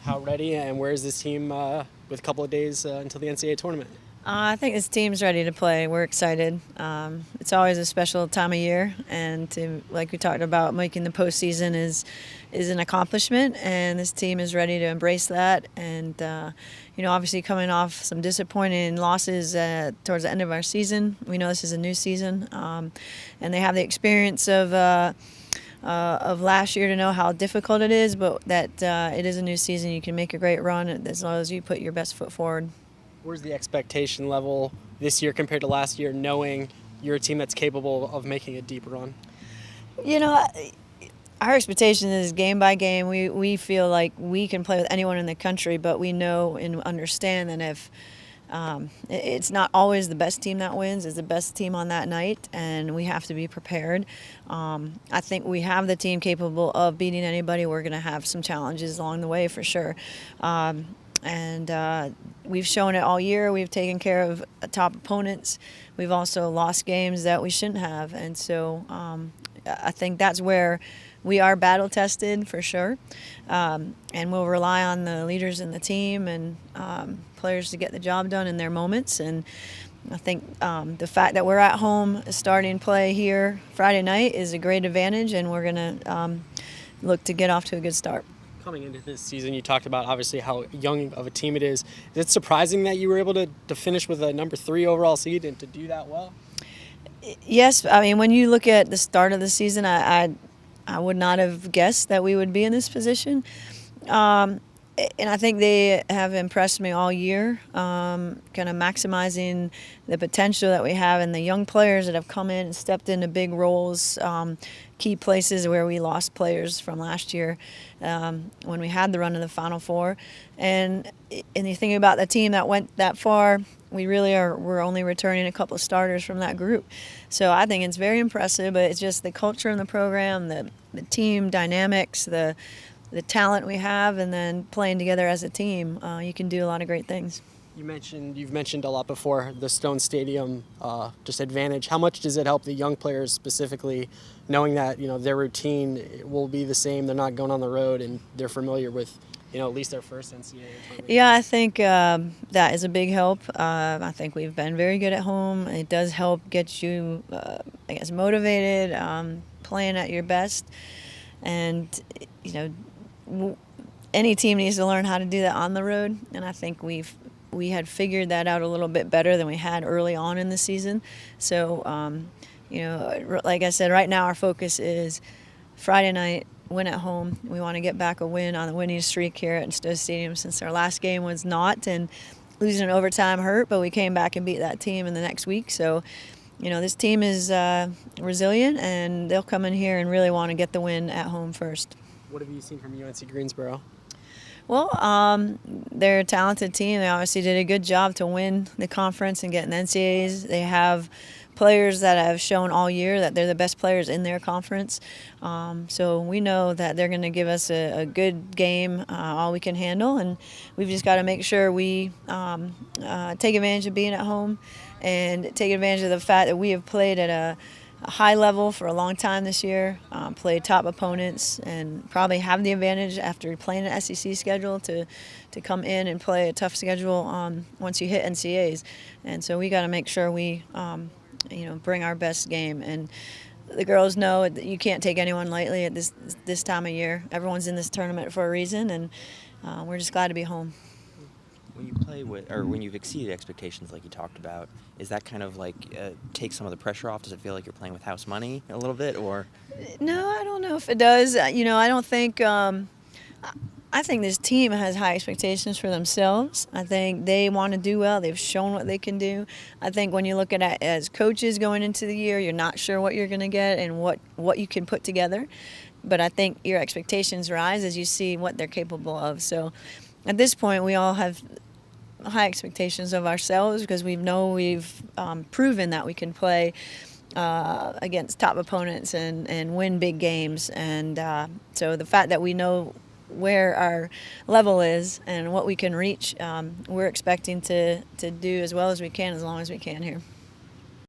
How ready and where is this team with a couple of days until the NCAA tournament? I think this team's ready to play. We're excited. It's always a special time of year, and like we talked about, making the postseason is an accomplishment, and this team is ready to embrace that. And obviously coming off some disappointing losses towards the end of our season, we know this is a new season, and they have the experience of last year to know how difficult it is, but that it is a new season. You can make a great run as long as you put your best foot forward. Where's the expectation level this year compared to last year, knowing you're a team that's capable of making a deep run? Our expectation is game by game. We feel like we can play with anyone in the country, but we know and understand that if it's not always the best team that wins, it's the best team on that night, and we have to be prepared. I think we have the team capable of beating anybody. We're going to have some challenges along the way for sure. And we've shown it all year. We've taken care of top opponents. We've also lost games that we shouldn't have. And so I think that's where we are battle tested for sure. And we'll rely on the leaders in the team and players to get the job done in their moments. And I think the fact that we're at home starting play here Friday night is a great advantage, and we're going to look to get off to a good start. Coming into this season, you talked about obviously how young of a team it is. Is it surprising that you were able to finish with a number 3 overall seed and to do that well? Yes, I mean, when you look at the start of the season, I would not have guessed that we would be in this position. And I think they have impressed me all year, kind of maximizing the potential that we have and the young players that have come in and stepped into big roles, key places where we lost players from last year when we had the run to the Final Four. And you think about the team that went that far, we're only returning a couple of starters from that group. So I think it's very impressive, but it's just the culture in the program, the team dynamics, the talent we have, and then playing together as a team, you can do a lot of great things. You've mentioned a lot before the Stone Stadium just advantage. How much does it help the young players specifically, knowing that their routine will be the same? They're not going on the road, and they're familiar with at least their first NCAA tournament. Yeah, I think that is a big help. I think we've been very good at home. It does help get you, motivated, playing at your best, and any team needs to learn how to do that on the road, and I think we had figured that out a little bit better than we had early on in the season. So, like I said, right now our focus is Friday night, win at home. We want to get back a win on the winning streak here at Stowe Stadium, since our last game was not, and losing in overtime hurt, but we came back and beat that team in the next week. So, this team is resilient, and they'll come in here and really want to get the win at home first. What have you seen from UNC Greensboro? Well, they're a talented team. They obviously did a good job to win the conference and get in the NCAAs. They have players that have shown all year that they're the best players in their conference. So we know that they're going to give us a good game, all we can handle, and we've just got to make sure we take advantage of being at home and take advantage of the fact that we have played at a high level for a long time this year, played top opponents, and probably have the advantage after playing an SEC schedule to come in and play a tough schedule once you hit NCAAs. And so we got to make sure we bring our best game. And the girls know that you can't take anyone lightly at this time of year. Everyone's in this tournament for a reason, and we're just glad to be home. When you play with, or when you've exceeded expectations like you talked about, is that kind of like take some of the pressure off? Does it feel like you're playing with house money a little bit, or? No, I don't know if it does. I don't think. I think this team has high expectations for themselves. I think they want to do well. They've shown what they can do. I think when you look at it as coaches going into the year, you're not sure what you're going to get and what you can put together. But I think your expectations rise as you see what they're capable of. So at this point, we all have high expectations of ourselves because we've proven that we can play against top opponents and win big games. And so the fact that we know where our level is and what we can reach, we're expecting to do as well as we can, as long as we can here.